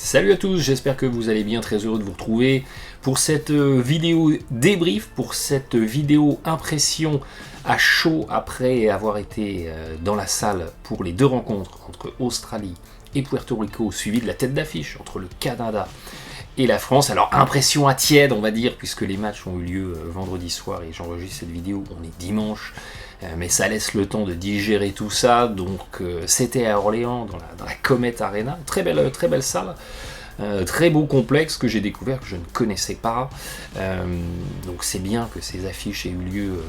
Salut à tous, j'espère que vous allez bien, très heureux de vous retrouver pour cette vidéo débrief, pour cette vidéo impression à chaud après avoir été dans la salle pour les deux rencontres entre Australie et Puerto Rico, suivi de la tête d'affiche entre le Canada et la France. Alors impression à tiède on va dire, puisque les matchs ont eu lieu vendredi soir et j'enregistre cette vidéo, on est dimanche. Mais ça laisse le temps de digérer tout ça, donc c'était à Orléans, dans la Comet Arena, très belle salle, très beau complexe que j'ai découvert, que je ne connaissais pas, donc c'est bien que ces affiches aient eu lieu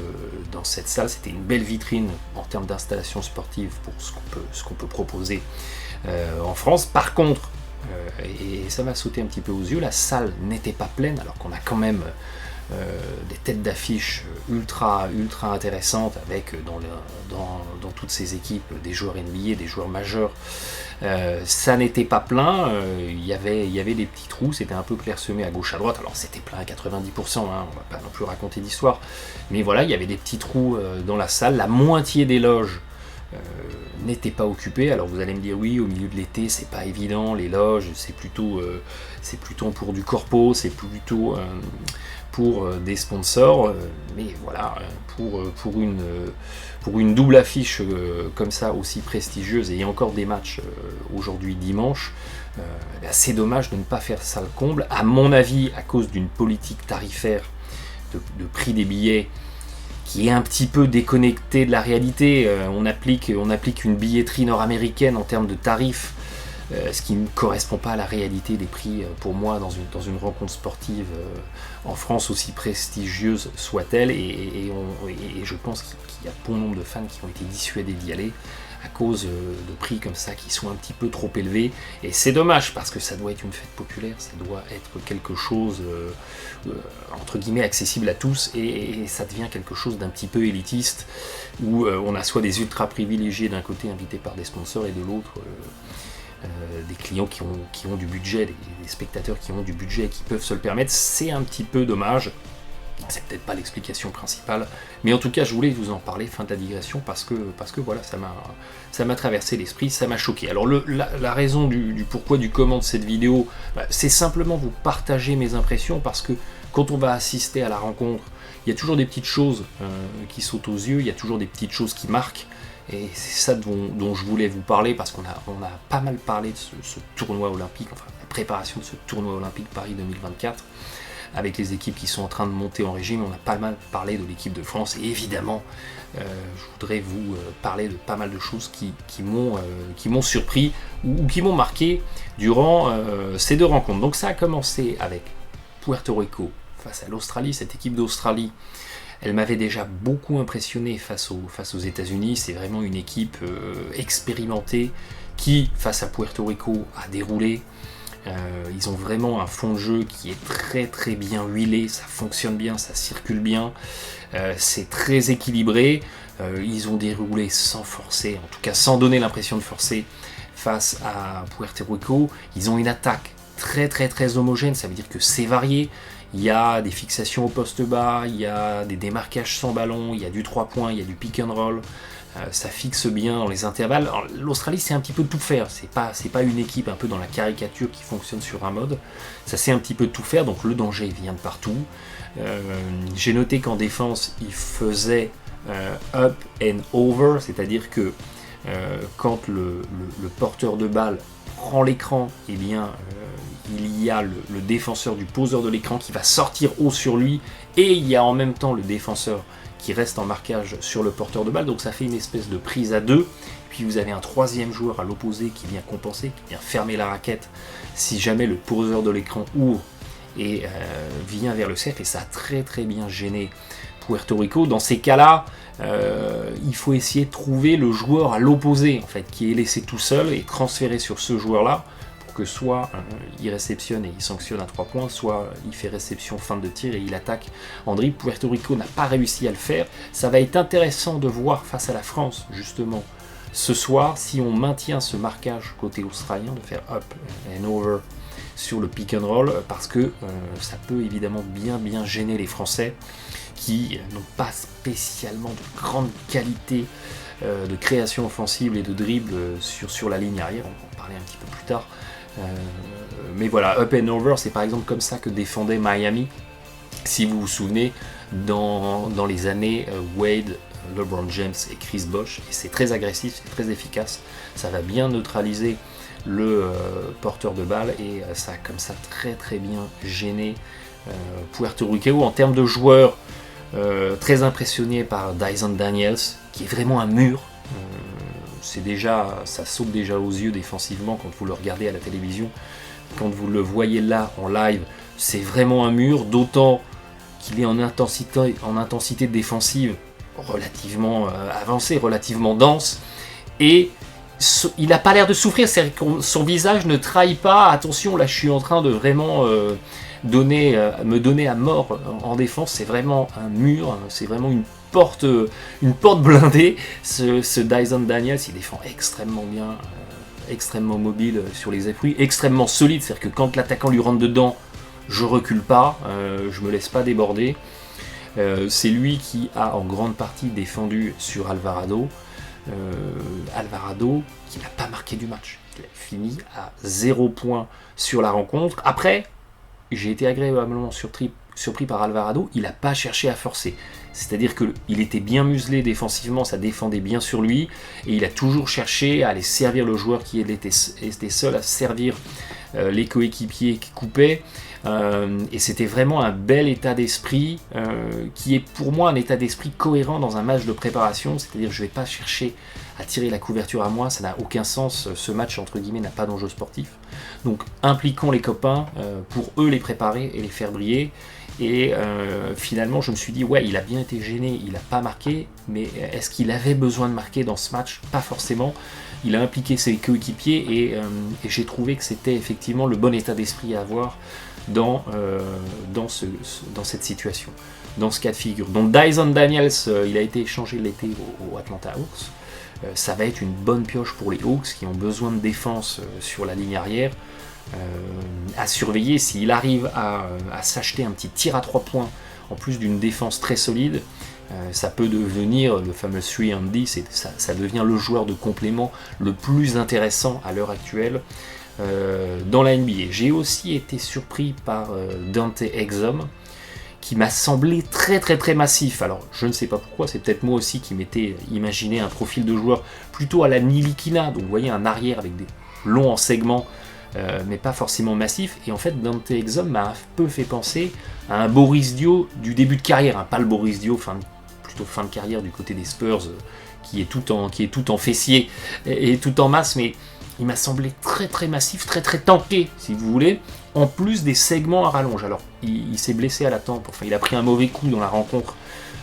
dans cette salle, c'était une belle vitrine en termes d'installation sportive pour ce qu'on peut proposer en France. Par contre, et ça m'a sauté un petit peu aux yeux, la salle n'était pas pleine, alors qu'on a quand même des têtes d'affiche ultra intéressantes avec dans toutes ces équipes des joueurs NBA, des joueurs majeurs. Ça n'était pas plein, il y avait des petits trous, c'était un peu clairsemé à gauche à droite, alors c'était plein à 90%, on va pas non plus raconter d'histoire, mais voilà, il y avait des petits trous dans la salle, la moitié des loges n'était pas occupée. Alors vous allez me dire oui, au milieu de l'été c'est pas évident, les loges c'est plutôt pour du corpo, c'est plutôt pour des sponsors, mais voilà, pour une double affiche comme ça aussi prestigieuse, et il y a encore des matchs aujourd'hui dimanche, c'est dommage de ne pas faire salle comble, à mon avis à cause d'une politique tarifaire de prix des billets qui est un petit peu déconnecté de la réalité. On applique une billetterie nord-américaine en termes de tarifs, ce qui ne correspond pas à la réalité des prix pour moi dans une rencontre sportive en France, aussi prestigieuse soit-elle, et je pense qu'il y a bon nombre de fans qui ont été dissuadés d'y aller à cause de prix comme ça qui sont un petit peu trop élevés, et c'est dommage parce que ça doit être une fête populaire, ça doit être quelque chose entre guillemets accessible à tous, et ça devient quelque chose d'un petit peu élitiste où on a soit des ultra privilégiés d'un côté invités par des sponsors et de l'autre des clients qui ont du budget, des spectateurs qui ont du budget et qui peuvent se le permettre. C'est un petit peu dommage. C'est peut-être pas l'explication principale, mais en tout cas je voulais vous en parler, fin de la digression, parce que voilà, ça m'a traversé l'esprit, ça m'a choqué. Alors la raison du pourquoi du comment de cette vidéo, c'est simplement vous partager mes impressions, parce que quand on va assister à la rencontre, il y a toujours des petites choses qui sautent aux yeux, il y a toujours des petites choses qui marquent, et c'est ça dont je voulais vous parler, parce qu'on a pas mal parlé de ce tournoi olympique, enfin la préparation de ce tournoi olympique Paris 2024, avec les équipes qui sont en train de monter en régime. On a pas mal parlé de l'équipe de France, et évidemment je voudrais vous parler de pas mal de choses qui m'ont surpris ou qui m'ont marqué durant ces deux rencontres. Donc ça a commencé avec Puerto Rico face à l'Australie. Cette équipe d'Australie, elle m'avait déjà beaucoup impressionné face aux États-Unis. C'est vraiment une équipe expérimentée qui, face à Puerto Rico, a déroulé. Ils ont vraiment un fond de jeu qui est très bien huilé, ça fonctionne bien, ça circule bien, c'est très équilibré, ils ont déroulé sans forcer, en tout cas sans donner l'impression de forcer face à Puerto Rico. Ils ont une attaque très homogène, ça veut dire que c'est varié, il y a des fixations au poste bas, il y a des démarquages sans ballon, il y a du 3 points, il y a du pick and roll. Ça fixe bien dans les intervalles. Alors, l'Australie, c'est un petit peu tout faire, c'est pas une équipe un peu dans la caricature qui fonctionne sur un mode, ça c'est un petit peu tout faire, donc le danger vient de partout. J'ai noté qu'en défense il faisait up and over, c'est-à-dire que quand le porteur de balle prend l'écran, eh bien il y a le défenseur du poseur de l'écran qui va sortir haut sur lui, et il y a en même temps le défenseur qui reste en marquage sur le porteur de balle, donc ça fait une espèce de prise à deux, puis vous avez un troisième joueur à l'opposé qui vient compenser, qui vient fermer la raquette si jamais le poseur de l'écran ouvre et vient vers le cercle, et ça a très bien gêné Puerto Rico. Dans ces cas-là, il faut essayer de trouver le joueur à l'opposé, en fait, qui est laissé tout seul, et transférer sur ce joueur-là, que soit il réceptionne et il sanctionne à 3 points, soit il fait réception fin de tir et il attaque en dribble. Puerto Rico n'a pas réussi à le faire. Ça va être intéressant de voir face à la France, justement, ce soir, si on maintient ce marquage côté australien, de faire up and over sur le pick and roll, parce que ça peut évidemment bien gêner les Français, qui n'ont pas spécialement de grande qualité de création offensive et de dribble sur la ligne arrière. On va en parler un petit peu plus tard. mais voilà, up and over, c'est par exemple comme ça que défendait Miami, si vous vous souvenez, dans les années Wade, LeBron James et Chris Bosh, et c'est très agressif, c'est très efficace, ça va bien neutraliser le porteur de balle, et ça a comme ça très très bien gêné Puerto Rico. En termes de joueurs, très impressionné par Dyson Daniels, qui est vraiment un mur. Ça saute déjà aux yeux défensivement quand vous le regardez à la télévision, quand vous le voyez là en live, c'est vraiment un mur, d'autant qu'il est en intensité défensive relativement avancée, relativement dense, et il n'a pas l'air de souffrir, son visage ne trahit pas, attention là je suis en train de vraiment me donner à mort en défense, c'est vraiment un mur, c'est vraiment une porte blindée, ce Dyson Daniels, il défend extrêmement bien, extrêmement mobile sur les appuis, extrêmement solide, c'est-à-dire que quand l'attaquant lui rentre dedans, je recule pas, je me laisse pas déborder. C'est lui qui a en grande partie défendu sur Alvarado. Alvarado qui n'a pas marqué du match. Il a fini à 0 points sur la rencontre. Après, j'ai été agréablement surpris par Alvarado, il n'a pas cherché à forcer. C'est-à-dire qu'il était bien muselé défensivement, ça défendait bien sur lui, et il a toujours cherché à aller servir le joueur qui était seul à servir les coéquipiers qui coupaient. Et c'était vraiment un bel état d'esprit qui est pour moi un état d'esprit cohérent dans un match de préparation, c'est-à-dire je ne vais pas chercher à tirer la couverture à moi, ça n'a aucun sens, ce match entre guillemets n'a pas d'enjeu sportif. Donc impliquons les copains pour eux les préparer et les faire briller. Et finalement je me suis dit ouais, il a bien été gêné, il n'a pas marqué, mais est-ce qu'il avait besoin de marquer dans ce match? Pas forcément. Il a impliqué ses coéquipiers et j'ai trouvé que c'était effectivement le bon état d'esprit à avoir dans cette situation, dans ce cas de figure. Donc Dyson Daniels, il a été échangé l'été au Atlanta Hawks. Ça va être une bonne pioche pour les Hawks qui ont besoin de défense sur la ligne arrière. À surveiller, s'il arrive à s'acheter un petit tir à 3 points en plus d'une défense très solide, ça peut devenir le fameux 3&D, ça devient le joueur de complément le plus intéressant à l'heure actuelle dans la NBA. J'ai aussi été surpris par Dante Exum, qui m'a semblé très très très massif. Alors je ne sais pas pourquoi, c'est peut-être moi aussi qui m'étais imaginé un profil de joueur plutôt à la Nilikina, donc vous voyez un arrière avec des longs en segments, mais pas forcément massif. Et en fait Dante Exum m'a un peu fait penser à un Boris Dio du début de carrière, hein, pas le Boris Dio plutôt fin de carrière du côté des Spurs, qui est tout en fessier et tout en masse, mais il m'a semblé très très massif, très très tanké si vous voulez, en plus des segments à rallonge. Alors il s'est blessé à la tempe, enfin il a pris un mauvais coup dans la rencontre,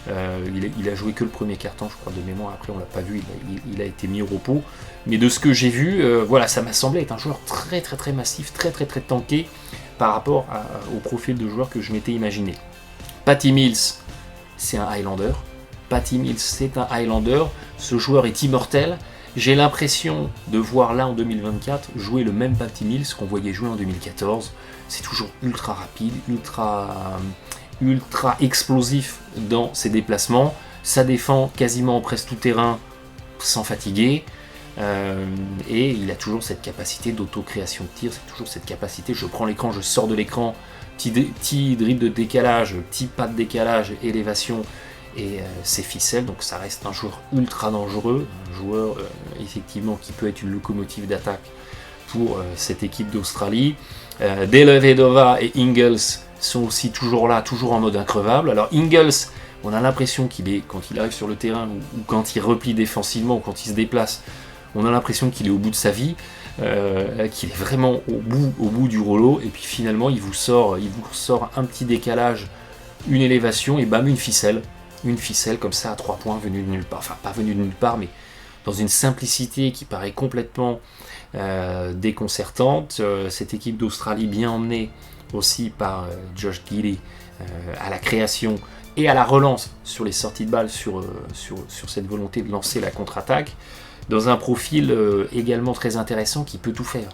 il a joué que le premier quart-temps je crois de mémoire, après on l'a pas vu, il a été mis au repos, mais de ce que j'ai vu, voilà, ça m'a semblé être un joueur très très très massif, très très très tanké par rapport au profil de joueur que je m'étais imaginé. Patty Mills, c'est un Highlander. Patty Mills, c'est un Highlander. Ce joueur est immortel. J'ai l'impression de voir là en 2024 jouer le même Patty Mills qu'on voyait jouer en 2014. C'est toujours ultra rapide, ultra explosif dans ses déplacements. Ça défend quasiment presque tout terrain sans fatiguer. Et il a toujours cette capacité d'auto-création de tir, c'est toujours cette capacité, je prends l'écran, je sors de l'écran, petit dribble de décalage, petit pas de décalage, élévation, et c'est ficelle, donc ça reste un joueur ultra dangereux, un joueur effectivement qui peut être une locomotive d'attaque pour cette équipe d'Australie. Dellavedova et Ingles sont aussi toujours là, toujours en mode increvable. Alors Ingles, on a l'impression quand il arrive sur le terrain, ou quand il replie défensivement, ou quand il se déplace, on a l'impression qu'il est au bout de sa vie, qu'il est vraiment au bout du rouleau, et puis finalement il vous sort un petit décalage, une élévation, et bam, une ficelle comme ça à 3 points, venue de nulle part, enfin pas venue de nulle part, mais dans une simplicité qui paraît complètement déconcertante. Cette équipe d'Australie bien emmenée aussi par Josh Giddey à la création et à la relance sur les sorties de balles, sur cette volonté de lancer la contre-attaque, dans un profil également très intéressant qui peut tout faire,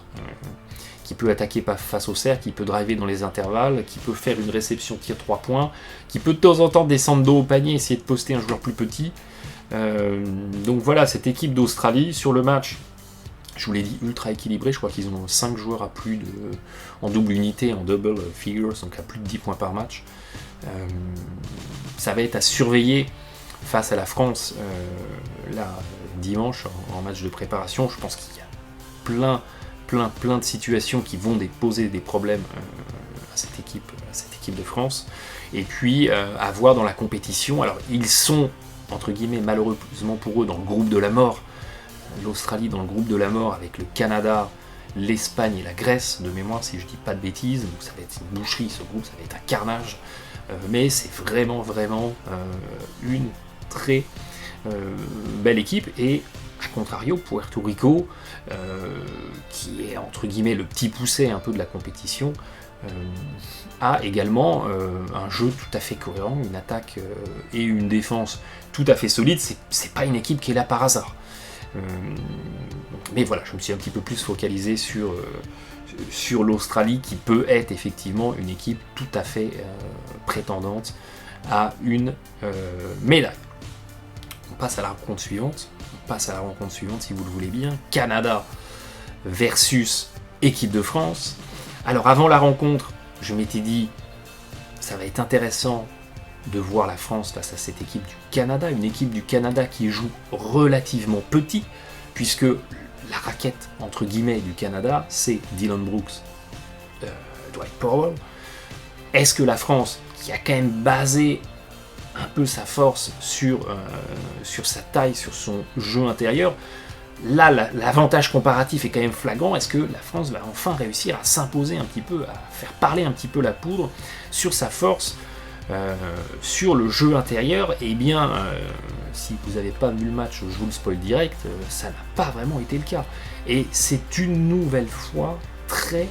qui peut attaquer face au cercle, qui peut driver dans les intervalles, qui peut faire une réception tir 3 points, qui peut de temps en temps descendre dos au panier, essayer de poster un joueur plus petit. Donc voilà, cette équipe d'Australie, sur le match, je vous l'ai dit, ultra équilibré. Je crois qu'ils ont 5 joueurs à plus de, en double unité, en double figures, donc à plus de 10 points par match. Ça va être à surveiller face à la France là, dimanche en match de préparation. Je pense qu'il y a plein de situations qui vont poser des problèmes à cette équipe de France. Et puis à voir dans la compétition. Alors ils sont entre guillemets malheureusement pour eux dans le groupe de la mort. L'Australie dans le groupe de la mort avec le Canada, l'Espagne et la Grèce de mémoire si je dis pas de bêtises. Donc ça va être une boucherie ce groupe, ça va être un carnage. Mais c'est vraiment une très belle équipe. Et à contrario, Puerto Rico, qui est entre guillemets le petit poucet un peu de la compétition, a également un jeu tout à fait cohérent, une attaque et une défense tout à fait solide. C'est pas une équipe qui est là par hasard. Mais voilà, je me suis un petit peu plus focalisé sur l'Australie, qui peut être effectivement une équipe tout à fait prétendante à une médaille. On passe à la rencontre suivante. Si vous le voulez bien. Canada versus équipe de France. Alors avant la rencontre, je m'étais dit, ça va être intéressant de voir la France face à cette équipe du Canada, une équipe du Canada qui joue relativement petit, puisque la raquette, entre guillemets, du Canada, c'est Dylan Brooks, Dwight Powell. Est-ce que la France, qui a quand même basé un peu sa force sur sa taille, sur son jeu intérieur, là, l'avantage comparatif est quand même flagrant. Est-ce que la France va enfin réussir à s'imposer un petit peu, à faire parler un petit peu la poudre sur sa force, sur le jeu intérieur? Eh bien, si vous n'avez pas vu le match, je vous le spoil direct, ça n'a pas vraiment été le cas. Et c'est une nouvelle fois très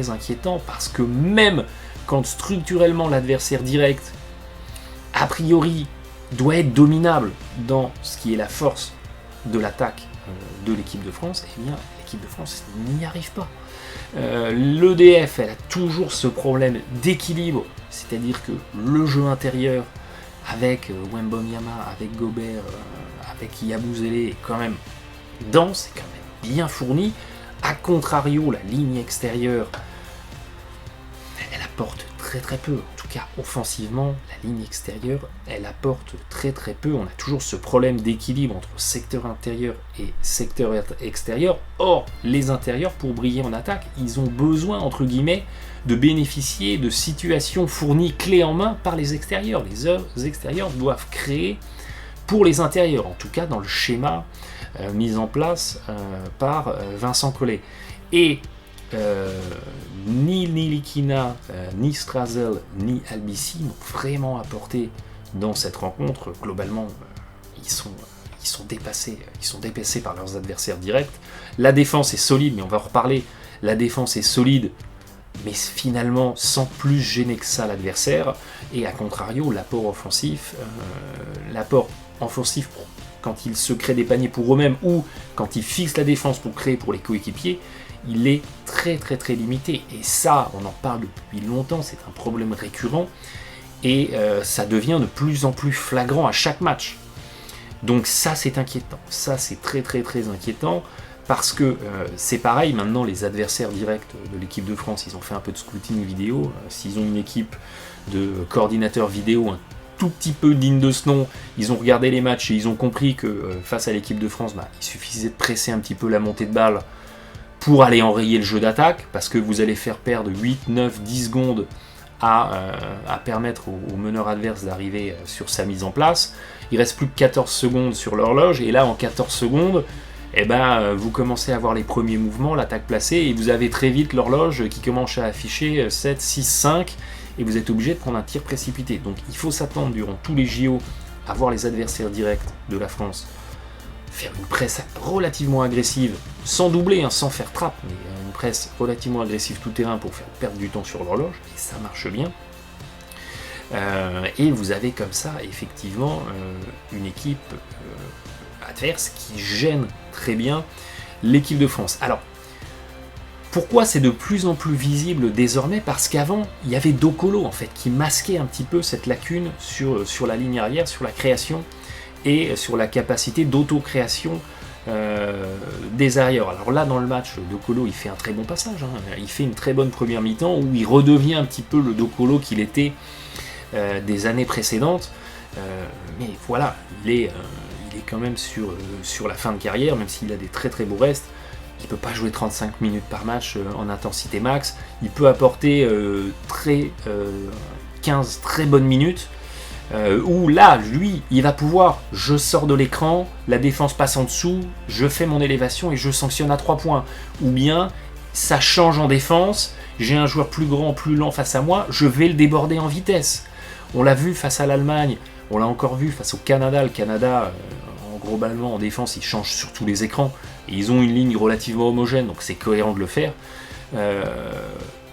inquiétant, parce que même quand structurellement l'adversaire direct, a priori, doit être dominable dans ce qui est la force de l'attaque de l'équipe de France, eh bien, l'équipe de France n'y arrive pas. L'EDF, elle a toujours ce problème d'équilibre, c'est-à-dire que le jeu intérieur, avec Wembanyama, avec Gobert, avec Yabusele, est quand même dense, est quand même bien fourni. A contrario, la ligne extérieure, elle apporte très peu. En tout cas, offensivement, la ligne extérieure, elle apporte très peu. On a toujours ce problème d'équilibre entre secteur intérieur et secteur extérieur. Or, les intérieurs, pour briller en attaque, ils ont besoin, entre guillemets, de bénéficier de situations fournies clés en main par les extérieurs. Les extérieurs doivent créer pour les intérieurs, en tout cas dans le schéma mis en place par Vincent Collet. Et ni Nilikina, ni Strazel, ni Albici n'ont vraiment apporté dans cette rencontre. Globalement, ils sont dépassés par leurs adversaires directs. La défense est solide, mais on va en reparler. La défense est solide, mais finalement sans plus gêner que ça l'adversaire. Et à contrario, l'apport offensif, quand ils se créent des paniers pour eux-mêmes, ou quand ils fixent la défense pour créer pour les coéquipiers, il est très limité. Et ça, on en parle depuis longtemps, c'est un problème récurrent, et ça devient de plus en plus flagrant à chaque match. Donc ça, c'est inquiétant. Ça, c'est très inquiétant, parce que c'est pareil, maintenant, les adversaires directs de l'équipe de France, ils ont fait un peu de scouting vidéo. S'ils ont une équipe de coordinateurs vidéo un tout petit peu digne de ce nom, ils ont regardé les matchs et ils ont compris que face à l'équipe de France, il suffisait de presser un petit peu la montée de balle pour aller enrayer le jeu d'attaque, parce que vous allez faire perdre 8, 9, 10 secondes à permettre au meneur adverse d'arriver sur sa mise en place. Il reste plus que 14 secondes sur l'horloge, et là en 14 secondes, vous commencez à voir les premiers mouvements, l'attaque placée, et vous avez très vite l'horloge qui commence à afficher 7, 6, 5, et vous êtes obligé de prendre un tir précipité. Donc il faut s'attendre durant tous les JO à voir les adversaires directs de la France faire une presse relativement agressive, sans doubler, sans faire trappe, mais une presse relativement agressive tout terrain pour faire perdre du temps sur l'horloge, et ça marche bien. Et vous avez comme ça effectivement une équipe adverse qui gêne très bien l'équipe de France. Alors, pourquoi c'est de plus en plus visible désormais? Parce qu'avant, il y avait Dokolo en fait qui masquait un petit peu cette lacune sur la ligne arrière, sur la création et sur la capacité d'auto-création des arrières. Alors là, dans le match, Dokolo, il fait un très bon passage. Il fait une très bonne première mi-temps où il redevient un petit peu le Dokolo qu'il était des années précédentes. Mais voilà, il est quand même sur la fin de carrière, même s'il a des très très beaux restes. Il ne peut pas jouer 35 minutes par match en intensité max. Il peut apporter 15 très bonnes minutes. Où là, lui, il va pouvoir, je sors de l'écran, la défense passe en dessous, je fais mon élévation et je sanctionne à 3 points. Ou bien, ça change en défense, j'ai un joueur plus grand, plus lent face à moi, je vais le déborder en vitesse. On l'a vu face à l'Allemagne, on l'a encore vu face au Canada. Le Canada, globalement, en défense, il change sur tous les écrans. Et ils ont une ligne relativement homogène, donc c'est cohérent de le faire.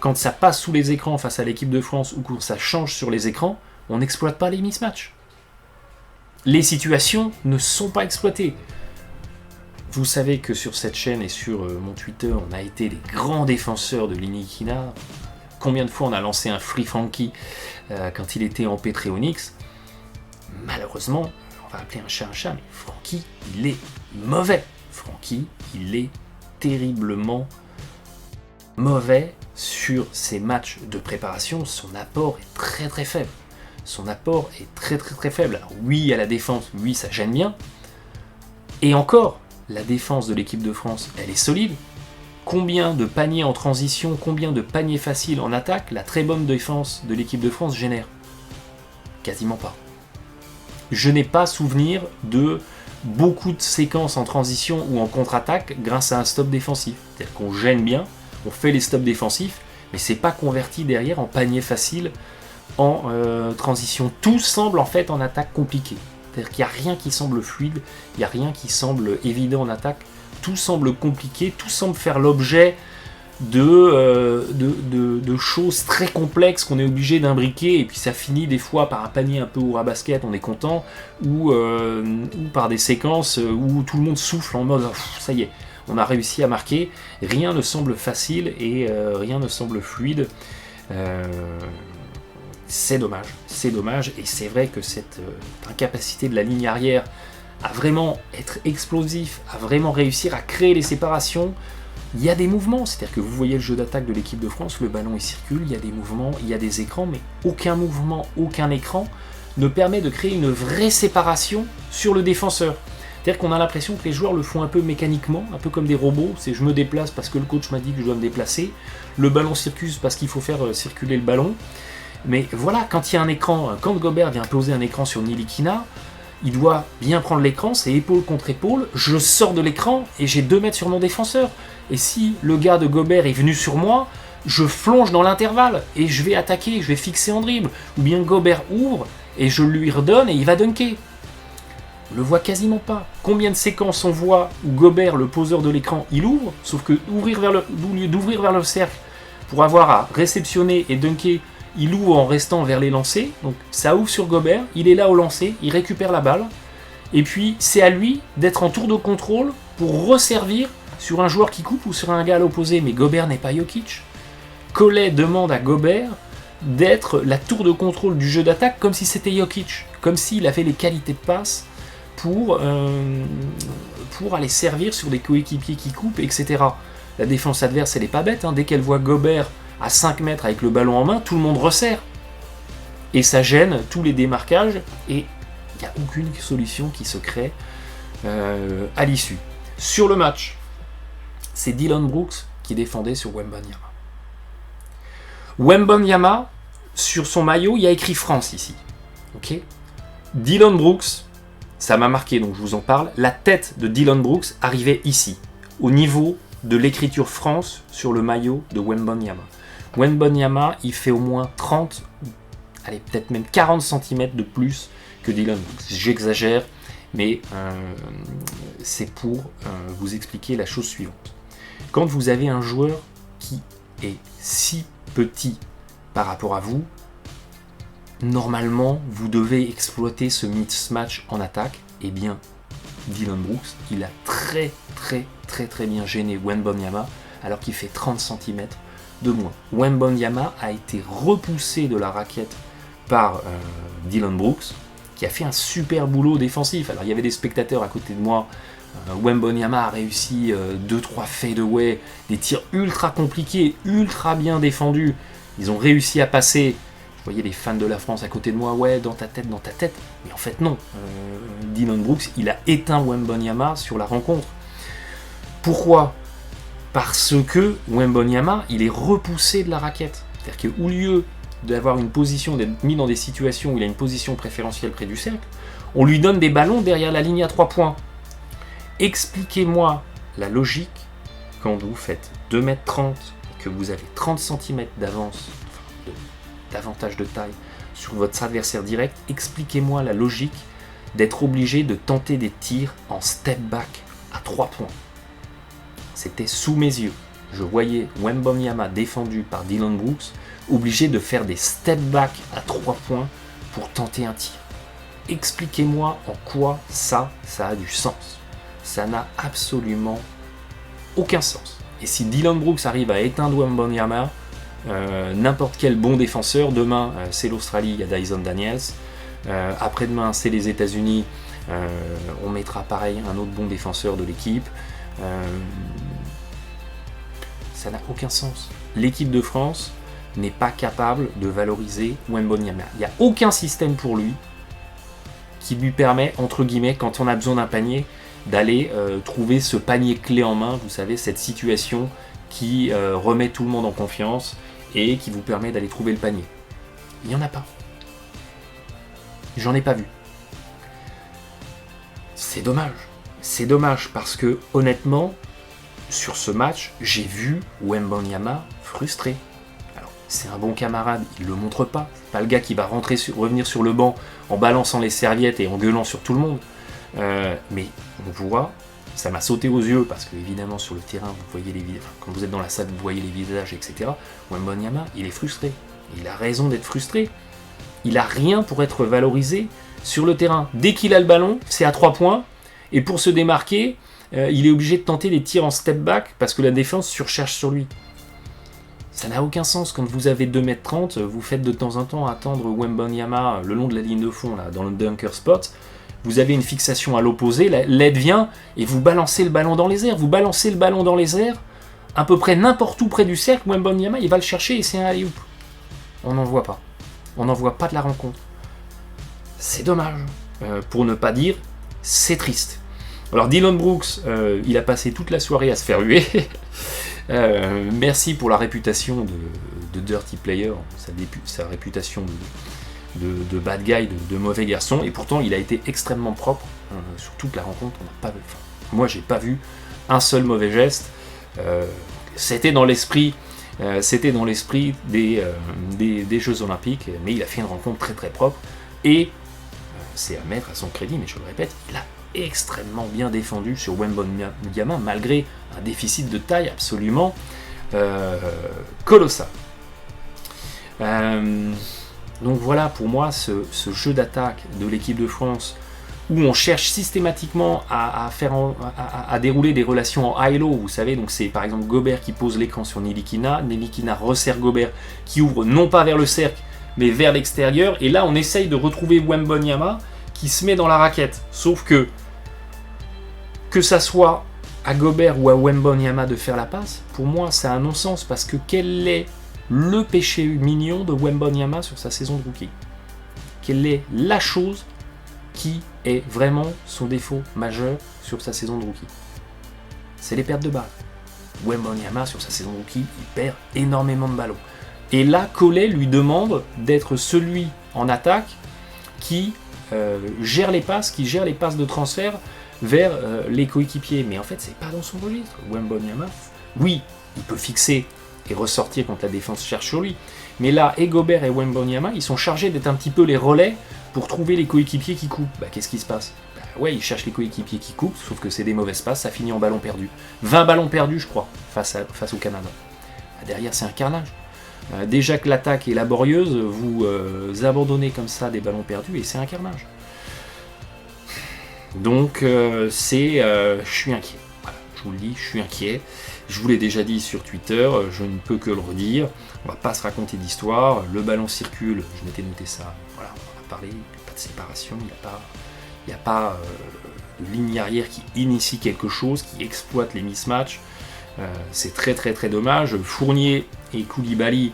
Quand ça passe sous les écrans face à l'équipe de France ou quand ça change sur les écrans, on n'exploite pas les mismatchs. Les situations ne sont pas exploitées. Vous savez que sur cette chaîne et sur mon Twitter, on a été des grands défenseurs de Linikina. Combien de fois on a lancé un Free Frankie quand il était en Petréonix. Malheureusement, on va appeler un chat, mais Frankie, il est mauvais. Frankie, il est terriblement mauvais sur ses matchs de préparation. Son apport est très très faible. Son apport est très très très faible. Alors oui, à la défense, oui, ça gêne bien. Et encore, la défense de l'équipe de France, elle est solide. Combien de paniers en transition, combien de paniers faciles en attaque, la très bonne défense de l'équipe de France génère? Quasiment pas. Je n'ai pas souvenir de beaucoup de séquences en transition ou en contre-attaque grâce à un stop défensif. C'est-à-dire qu'on gêne bien, on fait les stops défensifs, mais c'est pas converti derrière en panier facile en transition. Tout semble en fait en attaque compliqué. C'est-à-dire qu'il n'y a rien qui semble fluide, il n'y a rien qui semble évident en attaque. Tout semble compliqué, tout semble faire l'objet de choses très complexes qu'on est obligé d'imbriquer, et puis ça finit des fois par un panier un peu au ras-basket, on est content, ou par des séquences où tout le monde souffle en mode ça y est, on a réussi à marquer. Rien ne semble facile et rien ne semble fluide. C'est dommage, et c'est vrai que cette incapacité de la ligne arrière à vraiment être explosif, à vraiment réussir à créer les séparations. Il y a des mouvements, c'est-à-dire que vous voyez le jeu d'attaque de l'équipe de France, le ballon il circule, il y a des mouvements, il y a des écrans, mais aucun mouvement, aucun écran ne permet de créer une vraie séparation sur le défenseur. C'est-à-dire qu'on a l'impression que les joueurs le font un peu mécaniquement, un peu comme des robots, c'est je me déplace parce que le coach m'a dit que je dois me déplacer, le ballon circule parce qu'il faut faire circuler le ballon. Mais voilà, quand il y a un écran, quand Gobert vient poser un écran sur Ntilikina, il doit bien prendre l'écran, c'est épaule contre épaule, je sors de l'écran et j'ai 2 mètres sur mon défenseur. Et si le gars de Gobert est venu sur moi, je flonge dans l'intervalle et je vais attaquer, je vais fixer en dribble. Ou bien Gobert ouvre et je lui redonne et il va dunker. On le voit quasiment pas. Combien de séquences on voit où Gobert, le poseur de l'écran, il ouvre, sauf que au lieu d'ouvrir vers le cercle pour avoir à réceptionner et dunker, il ouvre en restant vers les lancers, donc ça ouvre sur Gobert, il est là au lancer, il récupère la balle, et puis c'est à lui d'être en tour de contrôle pour resservir sur un joueur qui coupe ou sur un gars à l'opposé, mais Gobert n'est pas Jokic. Collet demande à Gobert d'être la tour de contrôle du jeu d'attaque comme si c'était Jokic, comme s'il avait les qualités de passe pour aller servir sur des coéquipiers qui coupent, etc. La défense adverse, elle n'est pas bête, dès qu'elle voit Gobert à 5 mètres avec le ballon en main, tout le monde resserre. Et ça gêne tous les démarquages, et il n'y a aucune solution qui se crée à l'issue. Sur le match, c'est Dillon Brooks qui défendait sur Wembanyama. Wembanyama, sur son maillot, il y a écrit France ici. Ok ? Dillon Brooks, ça m'a marqué, donc je vous en parle. La tête de Dillon Brooks arrivait ici, au niveau de l'écriture France sur le maillot de Wembanyama. Wembanyama, il fait au moins 30, allez, peut-être même 40 cm de plus que Dillon Brooks. J'exagère, mais c'est pour vous expliquer la chose suivante. Quand vous avez un joueur qui est si petit par rapport à vous, normalement, vous devez exploiter ce mismatch en attaque. Eh bien, Dillon Brooks, il a très bien gêné Wembanyama, alors qu'il fait 30 cm de moins. Wembanyama a été repoussé de la raquette par Dillon Brooks, qui a fait un super boulot défensif. Alors il y avait des spectateurs à côté de moi Wembanyama a réussi 2-3 fadeaway, des tirs ultra compliqués, ultra bien défendus. Ils ont réussi à passer. Je voyais les fans de la France à côté de moi, ouais, dans ta tête. Mais en fait, non. Dillon Brooks, il a éteint Wembanyama sur la rencontre. Pourquoi ? Parce que Wembanyama, il est repoussé de la raquette. C'est-à-dire qu'au lieu d'avoir une position, d'être mis dans des situations où il a une position préférentielle près du cercle, on lui donne des ballons derrière la ligne à 3 points. Expliquez-moi la logique quand vous faites 2m30 et que vous avez 30 cm d'avance, d'avantage de taille sur votre adversaire direct, expliquez-moi la logique d'être obligé de tenter des tirs en step back à 3 points. C'était sous mes yeux. Je voyais Wembanyama défendu par Dillon Brooks, obligé de faire des step back à 3 points pour tenter un tir. Expliquez-moi en quoi ça a du sens. Ça n'a absolument aucun sens. Et si Dillon Brooks arrive à éteindre Wembanyama, n'importe quel bon défenseur, demain c'est l'Australie, il y a Dyson Daniels, après-demain c'est les États-Unis, on mettra pareil un autre bon défenseur de l'équipe. Ça n'a aucun sens. L'équipe de France n'est pas capable de valoriser Wembanyama. Il n'y a aucun système pour lui qui lui permet, entre guillemets, quand on a besoin d'un panier, d'aller trouver ce panier clé en main, vous savez, cette situation qui remet tout le monde en confiance et qui vous permet d'aller trouver le panier. Il n'y en a pas. J'en ai pas vu. C'est dommage. C'est dommage parce que, honnêtement, sur ce match, j'ai vu Wembanyama frustré. Alors, c'est un bon camarade, il le montre pas. C'est pas le gars qui va revenir sur le banc en balançant les serviettes et en gueulant sur tout le monde. Mais on voit, ça m'a sauté aux yeux parce que évidemment sur le terrain, vous voyez quand vous êtes dans la salle, vous voyez les visages, etc. Wembanyama, il est frustré. Il a raison d'être frustré. Il a rien pour être valorisé sur le terrain. Dès qu'il a le ballon, c'est à 3 points. Et pour se démarquer, il est obligé de tenter des tirs en step back parce que la défense surcharge sur lui. Ça n'a aucun sens. Quand vous avez 2m30, vous faites de temps en temps attendre Wembanyama le long de la ligne de fond, là, dans le dunker spot. Vous avez une fixation à l'opposé, l'aide vient et vous balancez le ballon dans les airs. Vous balancez le ballon dans les airs, à peu près n'importe où près du cercle, Wembanyama, il va le chercher et c'est un alley-oop. On n'en voit pas. On n'en voit pas de la rencontre. C'est dommage. Pour ne pas dire, c'est triste. Alors Dillon Brooks, il a passé toute la soirée à se faire huer. Merci pour la réputation de dirty player, sa réputation de bad guy, de mauvais garçon, et pourtant il a été extrêmement propre sur toute la rencontre. Moi j'ai pas vu un seul mauvais geste. C'était dans l'esprit des Jeux Olympiques, mais il a fait une rencontre très très propre, et c'est à mettre à son crédit, mais je le répète, il a extrêmement bien défendu sur Wembanyama, malgré un déficit de taille absolument colossal. Donc voilà pour moi ce jeu d'attaque de l'équipe de France où on cherche systématiquement à dérouler des relations en high-low, vous savez, donc c'est par exemple Gobert qui pose l'écran sur Ntilikina, Ntilikina resserre Gobert qui ouvre non pas vers le cercle mais vers l'extérieur, et là on essaye de retrouver Wembanyama qui se met dans la raquette, sauf que ça soit à Gobert ou à Wembanyama de faire la passe, pour moi c'est un non-sens, parce que quel est le péché mignon de Wembanyama sur sa saison de rookie? Quelle est la chose qui est vraiment son défaut majeur sur sa saison de rookie? C'est les pertes de balles. Wembanyama sur sa saison de rookie, il perd énormément de ballons. Et là, Collet lui demande d'être celui en attaque qui gère les passes, de transfert vers les coéquipiers. Mais en fait, c'est pas dans son registre. Wembanyama, oui, il peut fixer et ressortir quand la défense cherche sur lui. Mais là, et Gobert et Wembanyama, ils sont chargés d'être un petit peu les relais pour trouver les coéquipiers qui coupent. Qu'est-ce qui se passe? Ouais, ils cherchent les coéquipiers qui coupent, sauf que c'est des mauvaises passes, ça finit en ballon perdu. 20 ballons perdus, je crois, face au Canada. Derrière, c'est un carnage. Déjà que l'attaque est laborieuse, vous abandonnez comme ça des ballons perdus et c'est un carnage. Donc, je suis inquiet. Voilà, je vous le dis, je suis inquiet. Je vous l'ai déjà dit sur Twitter, je ne peux que le redire. On va pas se raconter d'histoire. Le ballon circule, je m'étais noté ça. Voilà, on en a parlé. Il n'y a pas de séparation, il n'y a pas de ligne arrière qui initie quelque chose, qui exploite les mismatchs. C'est très très très dommage. Fournier et Koulibaly,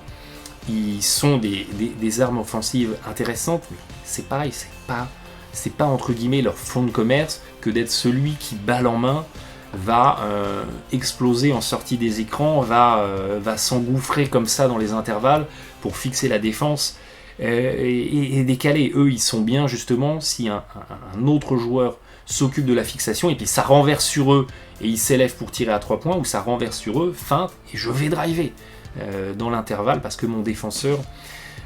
ils sont des armes offensives intéressantes, mais c'est pareil, c'est pas entre guillemets leur fond de commerce que d'être celui qui, balle en main, va exploser en sortie des écrans, va s'engouffrer comme ça dans les intervalles pour fixer la défense et décaler. Eux, ils sont bien justement si un autre joueur s'occupe de la fixation et puis ça renverse sur eux et ils s'élèvent pour tirer à 3 points, ou ça renverse sur eux, feinte, et je vais driver dans l'intervalle parce que mon défenseur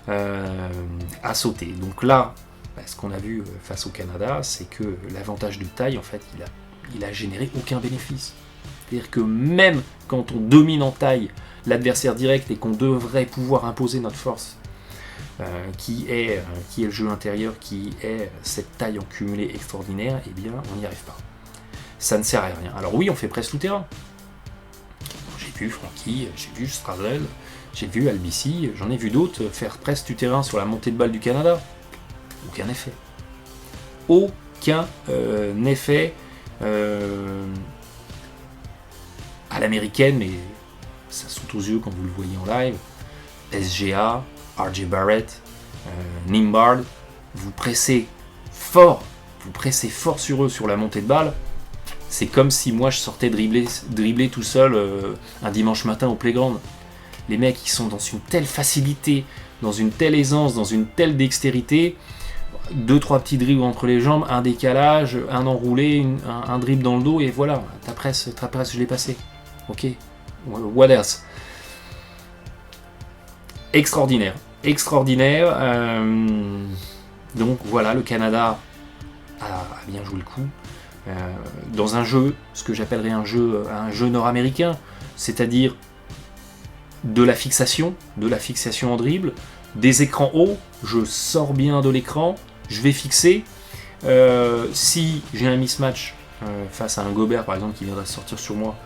a sauté. Donc là, ce qu'on a vu face au Canada, c'est que l'avantage de taille, en fait, il a généré aucun bénéfice. C'est-à-dire que même quand on domine en taille l'adversaire direct et qu'on devrait pouvoir imposer notre force, qui est le jeu intérieur, qui est cette taille en cumulé extraordinaire, eh bien on n'y arrive pas. Ça ne sert à rien. Alors oui, on fait presse tout terrain. J'ai vu Francky, j'ai vu Strazel, j'ai vu Albici, j'en ai vu d'autres faire presse tout terrain sur la montée de balle du Canada. Aucun effet. Aucun effet à l'américaine, mais ça saute aux yeux quand vous le voyez en live. SGA, RJ Barrett, Nimbard, vous pressez fort sur eux sur la montée de balle. C'est comme si moi je sortais dribbler tout seul un dimanche matin au playground. Les mecs, ils sont dans une telle facilité, dans une telle aisance, dans une telle dextérité. 2-3 petits dribbles entre les jambes, un décalage, un enroulé, un dribble dans le dos, et voilà, ta presse, je l'ai passé. Ok, what else? Extraordinaire. Donc voilà, le Canada a bien joué le coup. Dans un jeu, ce que j'appellerais un jeu nord-américain, c'est-à-dire de la fixation en dribble, des écrans hauts, je sors bien de l'écran, je vais fixer. Si j'ai un mismatch face à un Gobert par exemple qui viendrait sortir sur moi,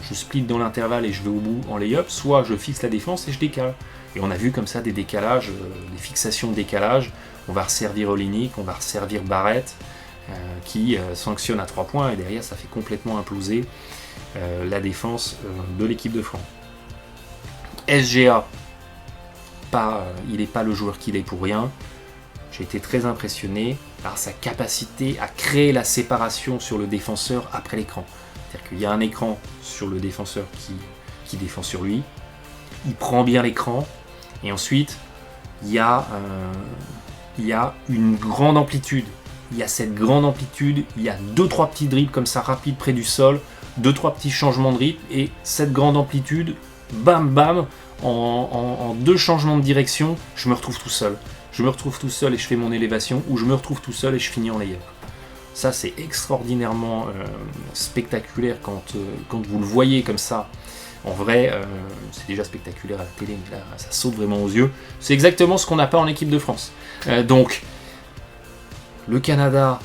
je split dans l'intervalle et je vais au bout en lay-up, soit je fixe la défense et je décale. Et on a vu comme ça des décalages, des fixations de décalage. On va resservir Olynyk, on va resservir Barrett, qui sanctionne à 3 points, et derrière ça fait complètement imploser la défense de l'équipe de France. SGA, il n'est pas le joueur qu'il est pour rien. J'ai été très impressionné par sa capacité à créer la séparation sur le défenseur après l'écran. C'est-à-dire qu'il y a un écran sur le défenseur qui défend sur lui, il prend bien l'écran, et ensuite il y a une grande amplitude. Il y a cette grande amplitude, il y a 2-3 petits dribbles comme ça rapides près du sol, 2-3 petits changements de rythme, et cette grande amplitude, bam bam, en 2 changements de direction, je me retrouve tout seul. Je me retrouve tout seul et je fais mon élévation, ou je me retrouve tout seul et je finis en layup. Ça, c'est extraordinairement spectaculaire quand vous le voyez comme ça. En vrai, c'est déjà spectaculaire à la télé, mais là, ça saute vraiment aux yeux. C'est exactement ce qu'on n'a pas en équipe de France. Donc, le Canada,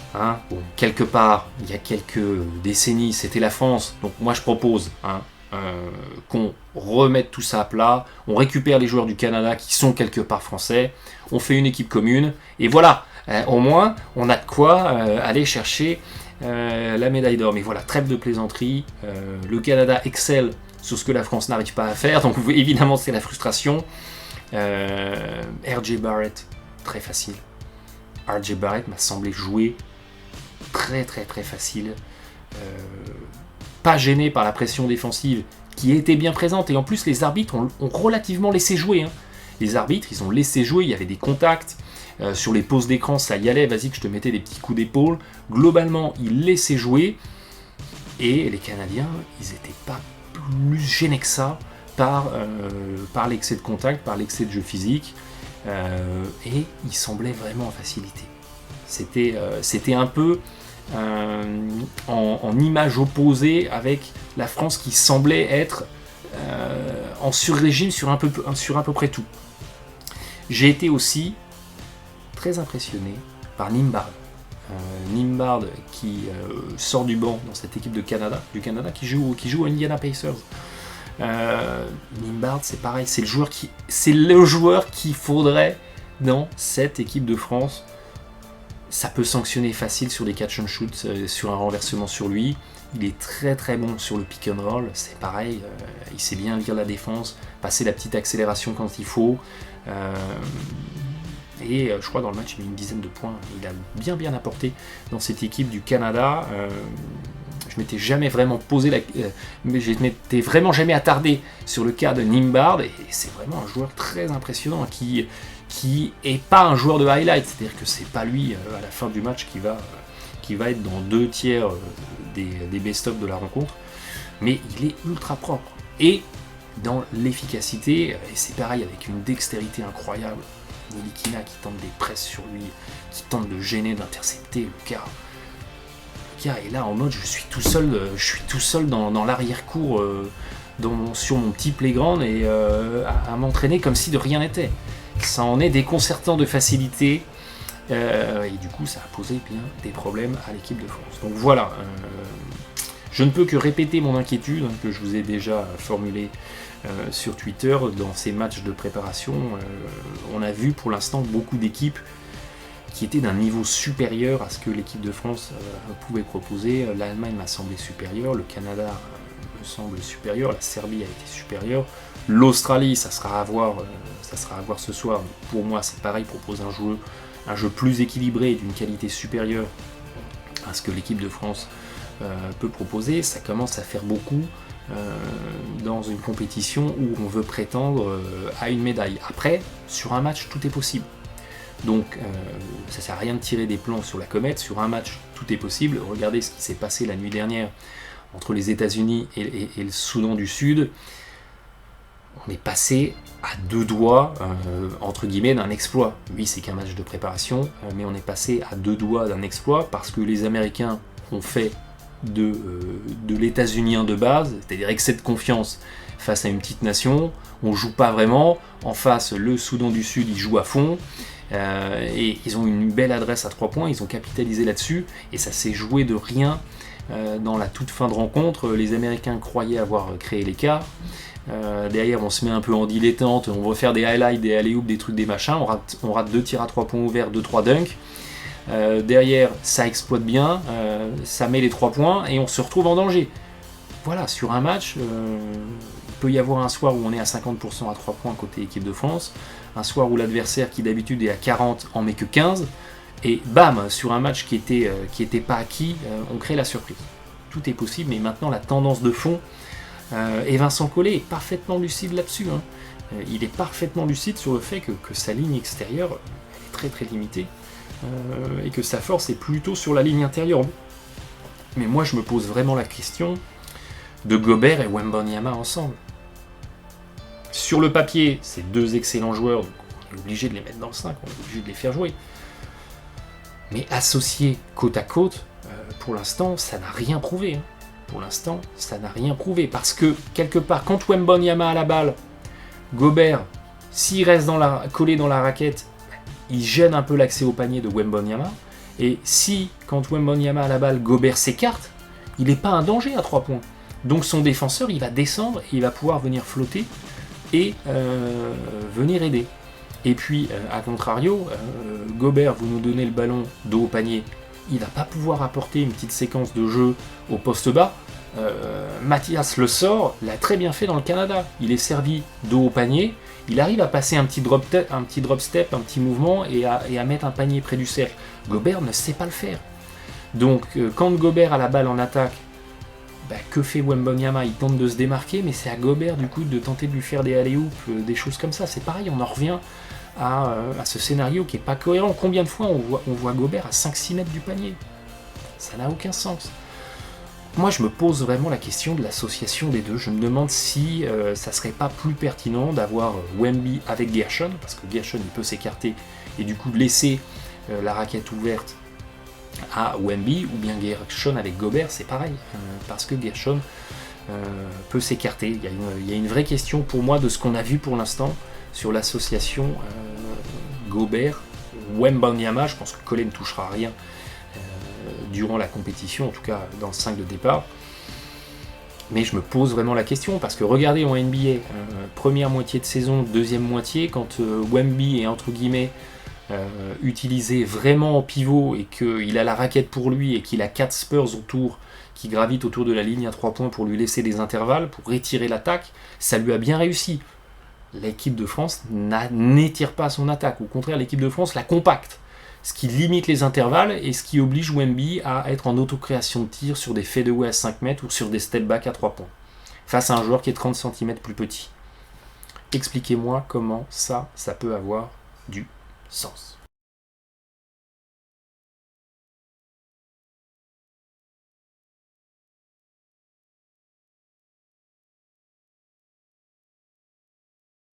bon, quelque part, il y a quelques décennies, c'était la France. Donc moi, je propose qu'on remette tout ça à plat. On récupère les joueurs du Canada qui sont quelque part français. On fait une équipe commune. Et voilà, au moins, on a de quoi aller chercher la médaille d'or. Mais voilà, trêve de plaisanterie. Le Canada excelle sur ce que la France n'arrive pas à faire. Donc évidemment, c'est la frustration. RJ Barrett, très facile. RJ Barrett m'a semblé jouer très très très facile. Pas gêné par la pression défensive qui était bien présente. Et en plus, les arbitres ont relativement laissé jouer. Les arbitres, ils ont laissé jouer. Il y avait des contacts. Sur les pauses d'écran, ça y allait. Vas-y que je te mettais des petits coups d'épaule. Globalement, ils laissaient jouer. Et les Canadiens, ils n'étaient pas plus gênés que ça par l'excès de contact, par l'excès de jeu physique. Et ils semblaient vraiment en facilité. C'était un peu en image opposée avec la France qui semblait être en sur-régime sur à peu près tout. J'ai été aussi très impressionné par Nimbard. Nimbard qui sort du banc dans cette équipe du Canada qui joue aux Indiana Pacers. Nimbard, c'est pareil, c'est le joueur qu'il faudrait dans cette équipe de France Ça peut sanctionner facile sur des catch and shoot, sur un renversement sur lui. Il est très très bon sur le pick and roll, c'est pareil, il sait bien lire la défense, passer la petite accélération quand il faut. Et je crois dans le match il met une dizaine de points. Il a bien apporté dans cette équipe du Canada. Je m'étais jamais vraiment je m'étais vraiment jamais attardé sur le cas de Nimbard, et c'est vraiment un joueur très impressionnant qui est pas un joueur de highlight, c'est-à-dire que c'est pas lui à la fin du match qui va être dans 2 tiers des best-of de la rencontre, mais il est ultra propre et dans l'efficacité, et c'est pareil avec une dextérité incroyable. Nilikina qui tente des presses sur lui, qui tente de gêner, d'intercepter le gars est là en mode je suis tout seul dans l'arrière-cour sur mon petit playground et à m'entraîner comme si de rien n'était. Ça en est déconcertant de facilité et du coup ça a posé bien des problèmes à l'équipe de France. Donc voilà, je ne peux que répéter mon inquiétude que je vous ai déjà formulée sur Twitter dans ces matchs de préparation. On a vu pour l'instant beaucoup d'équipes qui étaient d'un niveau supérieur à ce que l'équipe de France pouvait proposer. L'Allemagne m'a semblé supérieure, le Canada me semble supérieur, la Serbie a été supérieure, l'Australie, ça sera à voir ce soir. Pour moi, c'est pareil, propose un jeu plus équilibré et d'une qualité supérieure à ce que l'équipe de France peut proposer. Ça commence à faire beaucoup dans une compétition où on veut prétendre à une médaille. Après, sur un match, tout est possible. Donc ça sert à rien de tirer des plans sur la comète, sur un match tout est possible. Regardez ce qui s'est passé la nuit dernière entre les États-Unis et le Soudan du Sud. On est passé à 2 doigts, entre guillemets, d'un exploit. Oui, c'est qu'un match de préparation, mais on est passé à 2 doigts d'un exploit parce que les Américains ont fait de l'États-Unien de base, c'est-à-dire excès de confiance face à une petite nation. On joue pas vraiment. En face, le Soudan du Sud, il joue à fond. Et ils ont une belle adresse à 3 points, ils ont capitalisé là-dessus et ça s'est joué de rien dans la toute fin de rencontre. Les Américains croyaient avoir créé l'écart. Derrière on se met un peu en dilettante, on va faire des highlights, des alley-oops, des trucs, des machins, on rate 2 tirs à 3 points ouverts, 2-3 dunks. Derrière ça exploite bien, ça met les 3 points et on se retrouve en danger. Voilà, sur un match, il peut y avoir un soir où on est à 50% à 3 points côté équipe de France, un soir où l'adversaire qui d'habitude est à 40 en met que 15, et bam, sur un match qui était pas acquis, on crée la surprise. Tout est possible, mais maintenant la tendance de fond, et Vincent Collet est parfaitement lucide là-dessus. Il est parfaitement lucide sur le fait que sa ligne extérieure est très très limitée, et que sa force est plutôt sur la ligne intérieure. Mais moi je me pose vraiment la question de Gobert et Wembanyama ensemble. Sur le papier, c'est 2 excellents joueurs, donc on est obligé de les mettre dans le 5, on est obligé de les faire jouer. Mais associés côte à côte, pour l'instant, ça n'a rien prouvé. Pour l'instant, ça n'a rien prouvé. Parce que, quelque part, quand Wembanyama a la balle, Gobert, s'il reste collé dans la raquette, il gêne un peu l'accès au panier de Wembanyama. Et si, quand Wembanyama a la balle, Gobert s'écarte, il n'est pas un danger à 3 points. Donc son défenseur, il va descendre, et il va pouvoir venir flotter et venir aider. Et puis, à contrario, Gobert, vous nous donnez le ballon dos au panier, il va pas pouvoir apporter une petite séquence de jeu au poste bas. Mathias le sort, l'a très bien fait dans le Canada. Il est servi dos au panier, il arrive à passer un petit drop step, un petit mouvement et à mettre un panier près du cercle. Gobert ne sait pas le faire. Donc quand Gobert a la balle en attaque, que fait Wembanyama? Il tente de se démarquer, mais c'est à Gobert du coup de tenter de lui faire des alley-oops, des choses comme ça. C'est pareil, on en revient à ce scénario qui n'est pas cohérent. Combien de fois on voit Gobert à 5-6 mètres du panier? Ça n'a aucun sens. Moi je me pose vraiment la question de l'association des deux. Je me demande si ça serait pas plus pertinent d'avoir Wemby avec Gershon, parce que Gershon il peut s'écarter et du coup laisser la raquette ouverte à Wemby, ou bien Gershon avec Gobert, c'est pareil, parce que Gershon peut s'écarter. Il y a une vraie question pour moi de ce qu'on a vu pour l'instant sur l'association Gobert-Wembanyama. Je pense que Collet ne touchera rien durant la compétition, en tout cas dans le 5 de départ. Mais je me pose vraiment la question, parce que regardez en NBA, première moitié de saison, deuxième moitié, quand Wemby est entre guillemets utilisé vraiment en pivot et qu'il a la raquette pour lui et qu'il a 4 Spurs autour qui gravitent autour de la ligne à 3 points pour lui laisser des intervalles, pour étirer l'attaque, ça lui a bien réussi. L'équipe de France n'étire pas son attaque. Au contraire, l'équipe de France la compacte, ce qui limite les intervalles et ce qui oblige Wemby à être en autocréation de tir sur des fadeaways à 5 mètres ou sur des step back à 3 points, face à un joueur qui est 30 cm plus petit. Expliquez-moi comment ça peut avoir du sens.